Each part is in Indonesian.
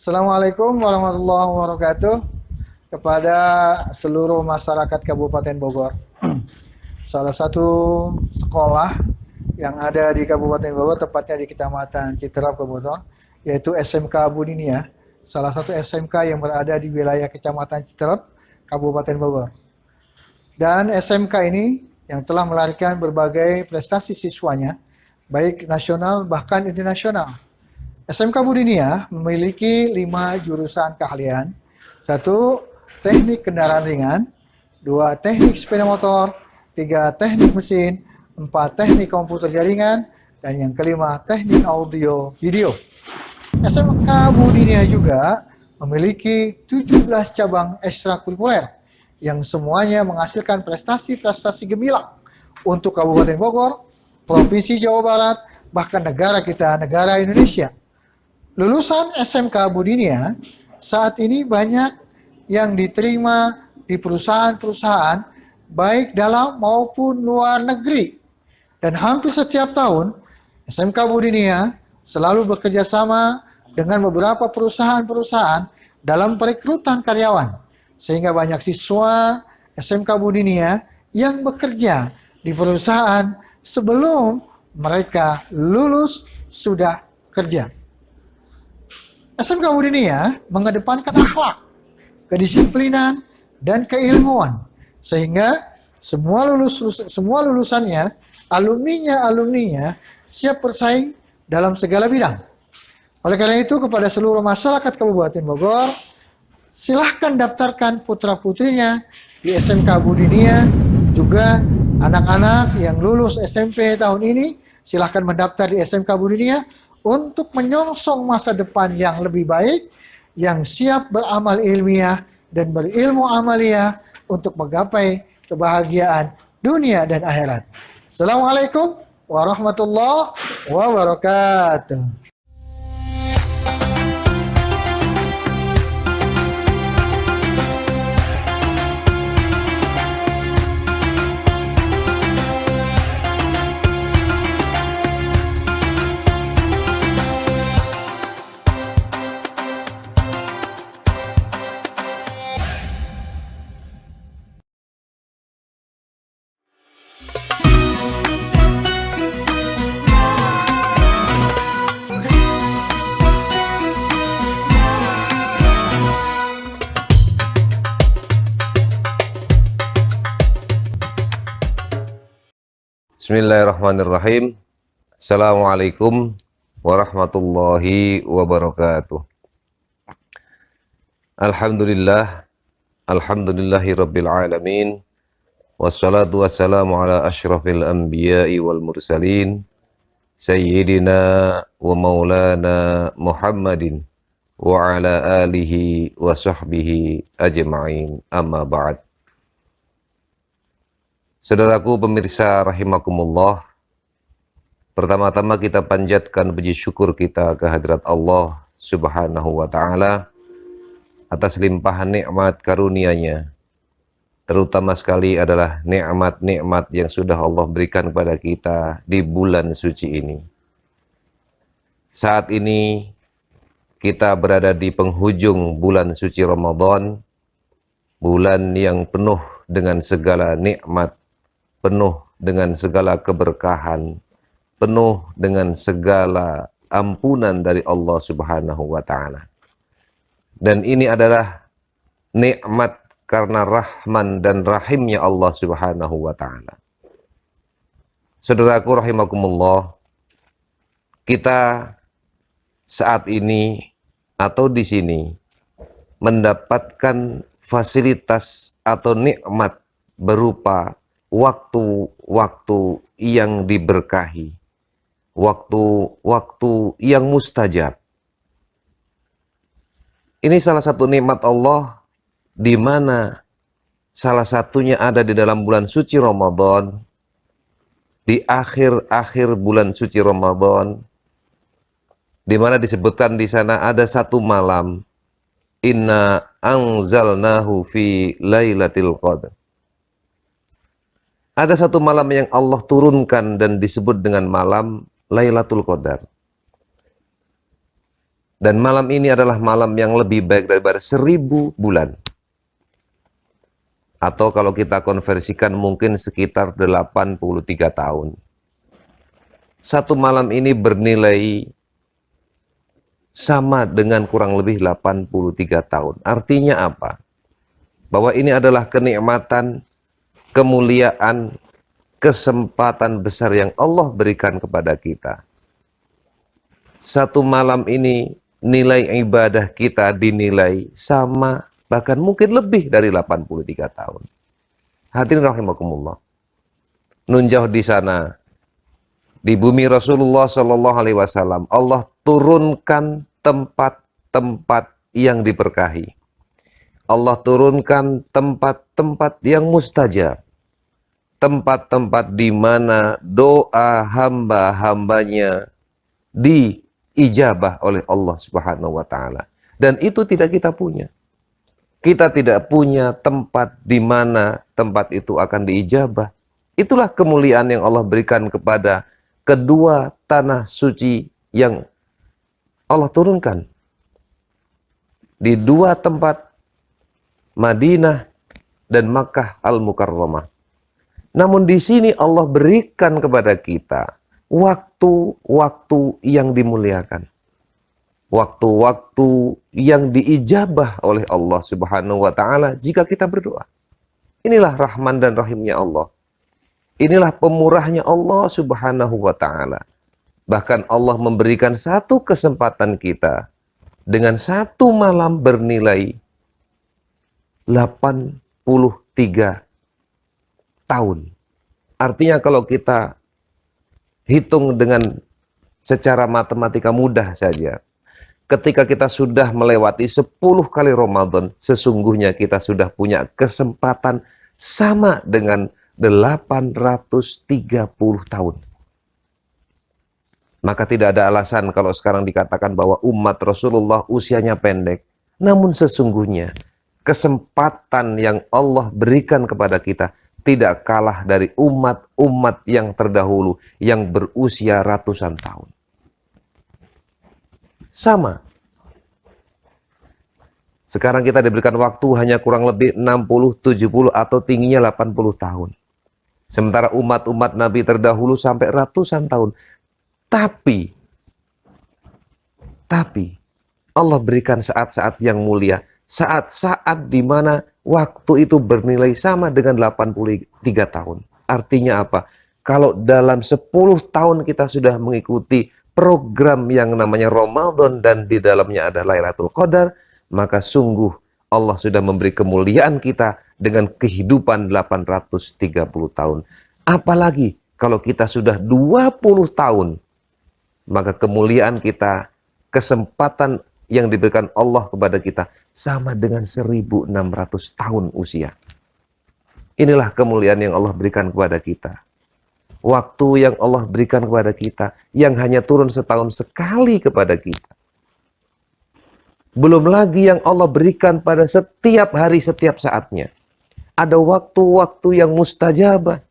Assalamualaikum warahmatullahi wabarakatuh kepada seluruh masyarakat Kabupaten Bogor. Salah satu sekolah yang ada di Kabupaten Bogor, tepatnya di Kecamatan Citerap, Bogor, yaitu SMK Budinia. Salah satu SMK yang berada di wilayah Kecamatan Citerap, Kabupaten Bogor. Dan SMK ini yang telah melahirkan berbagai prestasi siswanya, baik nasional bahkan internasional. SMK Budinia memiliki 5 jurusan keahlian. 1. Teknik kendaraan ringan. 2. Teknik sepeda motor. 3. Teknik mesin. 4. Teknik komputer jaringan. Dan yang kelima, teknik audio video. SMK Budinia juga memiliki 17 cabang ekstrakurikuler yang semuanya menghasilkan prestasi-prestasi gemilang untuk Kabupaten Bogor, Provinsi Jawa Barat, bahkan negara kita, negara Indonesia. Lulusan SMK Budinia saat ini banyak yang diterima di perusahaan-perusahaan baik dalam maupun luar negeri. Dan hampir setiap tahun SMK Budinia selalu bekerja sama dengan beberapa perusahaan-perusahaan dalam perekrutan karyawan. Sehingga banyak siswa SMK Budinia yang bekerja di perusahaan sebelum mereka lulus sudah kerja. SMK Budinia mengedepankan akhlak, kedisiplinan, dan keilmuan, sehingga semua lulusannya, alumninya siap bersaing dalam segala bidang. Oleh karena itu, kepada seluruh masyarakat Kabupaten Bogor, silahkan daftarkan putra-putrinya di SMK Budinia. Juga anak-anak yang lulus SMP tahun ini, silahkan mendaftar di SMK Budinia untuk menyongsong masa depan yang lebih baik, yang siap beramal ilmiah dan berilmu amaliyah untuk menggapai kebahagiaan dunia dan akhirat. Assalamualaikum warahmatullahi wabarakatuh. Bismillahirrahmanirrahim. Assalamualaikum warahmatullahi wabarakatuh. Alhamdulillahi rabbil alamin. Wassalatu wassalamu ala asyrafil anbiya'i wal mursalin. Sayyidina wa maulana Muhammadin wa ala alihi wa sahbihi ajma'in. Amma ba'd. Saudaraku pemirsa rahimakumullah, pertama-tama kita panjatkan puji syukur kita kehadirat Allah Subhanahu wa ta'ala atas limpahan nikmat karunia-Nya. Terutama sekali adalah nikmat-nikmat yang sudah Allah berikan kepada kita di bulan suci ini. Saat ini kita berada di penghujung bulan suci Ramadan, bulan yang penuh dengan segala nikmat, penuh dengan segala keberkahan, penuh dengan segala ampunan dari Allah Subhanahu wa ta'ala. Dan ini adalah nikmat karena rahman dan rahimnya Allah Subhanahu wa ta'ala. Saudaraku rahimakumullah, kita saat ini atau di sini mendapatkan fasilitas atau nikmat berupa waktu-waktu yang diberkahi, waktu-waktu yang mustajab. Ini salah satu nikmat Allah, di mana salah satunya ada di dalam bulan suci Ramadan, di akhir-akhir bulan suci Ramadan, di mana disebutkan di sana ada satu malam, inna anzalnahu fi lailatul qadar. Ada satu malam yang Allah turunkan dan disebut dengan malam Lailatul Qadar. Dan malam ini adalah malam yang lebih baik daripada 1000 bulan. Atau kalau kita konversikan mungkin sekitar 83 tahun. Satu malam ini bernilai sama dengan kurang lebih 83 tahun. Artinya apa? Bahwa ini adalah kenikmatan, kemuliaan, kesempatan besar yang Allah berikan kepada kita. Satu malam ini nilai ibadah kita dinilai sama, bahkan mungkin lebih dari 83 tahun. Hadirin rahimakumullah. Nun jauh di sana, di bumi Rasulullah Shallallahu Alaihi Wasallam, Allah turunkan tempat-tempat yang diberkahi. Allah turunkan tempat-tempat yang mustajab. Tempat-tempat di mana doa hamba-hambanya diijabah oleh Allah Subhanahu wa Ta'ala. Dan itu tidak kita punya. Kita tidak punya tempat di mana tempat itu akan diijabah. Itulah kemuliaan yang Allah berikan kepada kedua tanah suci yang Allah turunkan. Di dua tempat, Madinah dan Makkah Al-Mukarramah. Namun di sini Allah berikan kepada kita waktu-waktu yang dimuliakan. Waktu-waktu yang diijabah oleh Allah Subhanahu wa Ta'ala jika kita berdoa. Inilah rahman dan rahimnya Allah. Inilah pemurahnya Allah Subhanahu wa Ta'ala. Bahkan Allah memberikan satu kesempatan kita dengan satu malam bernilai 83 tahun. Artinya kalau kita hitung dengan secara matematika mudah saja, ketika kita sudah melewati 10 kali Ramadan, sesungguhnya kita sudah punya kesempatan sama dengan 830 tahun. Maka tidak ada alasan kalau sekarang dikatakan bahwa umat Rasulullah usianya pendek. Namun sesungguhnya kesempatan yang Allah berikan kepada kita tidak kalah dari umat-umat yang terdahulu yang berusia ratusan tahun. Sama. Sekarang kita diberikan waktu hanya kurang lebih 60, 70 atau tingginya 80 tahun. Sementara umat-umat Nabi terdahulu sampai ratusan tahun. Tapi Allah berikan saat-saat yang mulia, saat-saat di mana waktu itu bernilai sama dengan 83 tahun. Artinya apa? Kalau dalam 10 tahun kita sudah mengikuti program yang namanya Ramadan dan di dalamnya ada Lailatul Qadar, maka sungguh Allah sudah memberi kemuliaan kita dengan kehidupan 830 tahun. Apalagi kalau kita sudah 20 tahun, maka kemuliaan kita, kesempatan yang diberikan Allah kepada kita sama dengan 1600 tahun usia. Inilah kemuliaan yang Allah berikan kepada kita. Waktu yang Allah berikan kepada kita yang hanya turun setahun sekali kepada kita. Belum lagi yang Allah berikan pada setiap hari, setiap saatnya. Ada waktu-waktu yang mustajabah.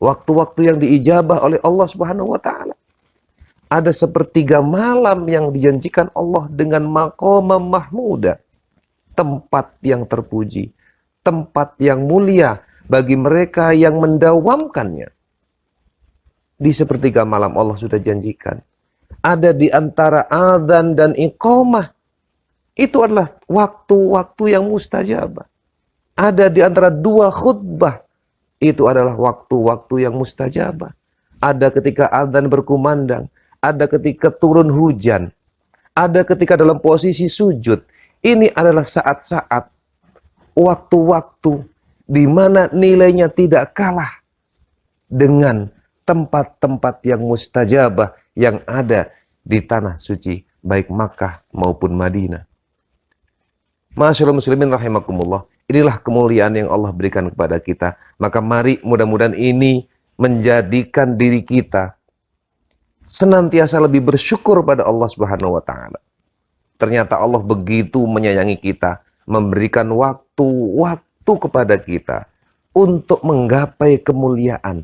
Waktu-waktu yang diijabah oleh Allah Subhanahu wa Ta'ala. Ada sepertiga malam yang dijanjikan Allah dengan maqamah mahmudah. Tempat yang terpuji. Tempat yang mulia bagi mereka yang mendawamkannya. Di sepertiga malam Allah sudah janjikan. Ada di antara adzan dan iqamah. Itu adalah waktu-waktu yang mustajabah. Ada di antara dua khutbah. Itu adalah waktu-waktu yang mustajabah. Ada ketika adzan berkumandang. Ada ketika turun hujan. Ada ketika dalam posisi sujud. Ini adalah saat-saat, waktu-waktu di mana nilainya tidak kalah dengan tempat-tempat yang mustajabah yang ada di tanah suci, baik Makkah maupun Madinah. Ma'asyiral muslimin rahimakumullah, inilah kemuliaan yang Allah berikan kepada kita. Maka mari mudah-mudahan ini menjadikan diri kita senantiasa lebih bersyukur pada Allah Subhanahu wa Ta'ala. Ternyata Allah begitu menyayangi kita, memberikan waktu-waktu kepada kita untuk menggapai kemuliaan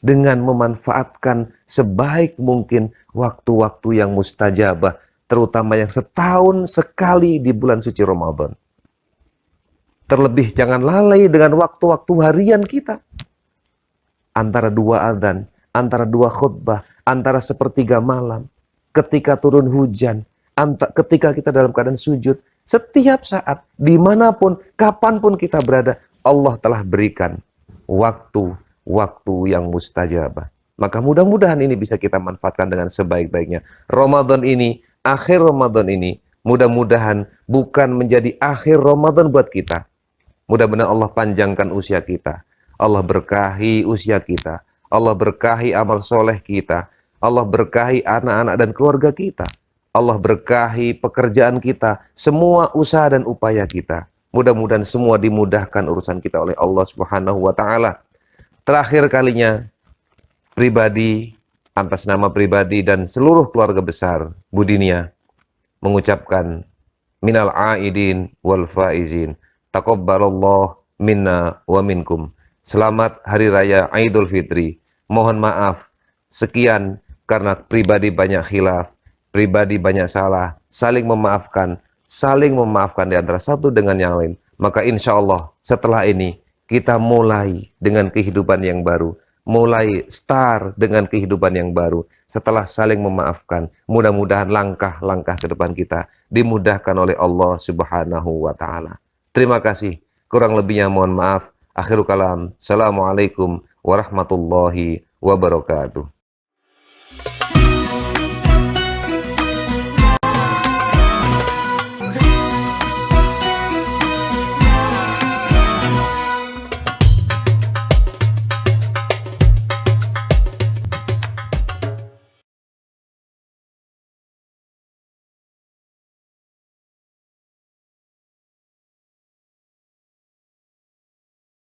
dengan memanfaatkan sebaik mungkin waktu-waktu yang mustajabah terutama yang setahun sekali di bulan suci Ramadan. Terlebih jangan lalai dengan waktu-waktu harian kita. Antara dua adzan, antara dua khutbah, antara sepertiga malam, ketika turun hujan, ketika kita dalam keadaan sujud, setiap saat, dimanapun, kapanpun kita berada, Allah telah berikan waktu yang mustajabah. Maka mudah-mudahan ini bisa kita manfaatkan dengan sebaik-baiknya. Ramadan ini, akhir Ramadan ini, mudah-mudahan bukan menjadi akhir Ramadan buat kita. Mudah-mudahan Allah panjangkan usia kita. Allah berkahi usia kita. Allah berkahi amal soleh kita. Allah berkahi anak-anak dan keluarga kita. Allah berkahi pekerjaan kita. Semua usaha dan upaya kita. Mudah-mudahan semua dimudahkan urusan kita oleh Allah Subhanahu wa Ta'ala. Terakhir kalinya, pribadi, atas nama pribadi dan seluruh keluarga besar Budinia mengucapkan minal aidin wal faizin. Taqabbalallah minna wa minkum. Selamat Hari Raya Idul Fitri. Mohon maaf sekian karena pribadi banyak khilaf, pribadi banyak salah, saling memaafkan di antara satu dengan yang lain. Maka insya Allah setelah ini kita mulai dengan kehidupan yang baru, mulai start dengan kehidupan yang baru. Setelah saling memaafkan, mudah-mudahan langkah-langkah ke depan kita dimudahkan oleh Allah Subhanahu wa Ta'ala. Terima kasih. Kurang lebihnya mohon maaf. Akhirul kalam. Assalamualaikum warahmatullahi wabarakatuh.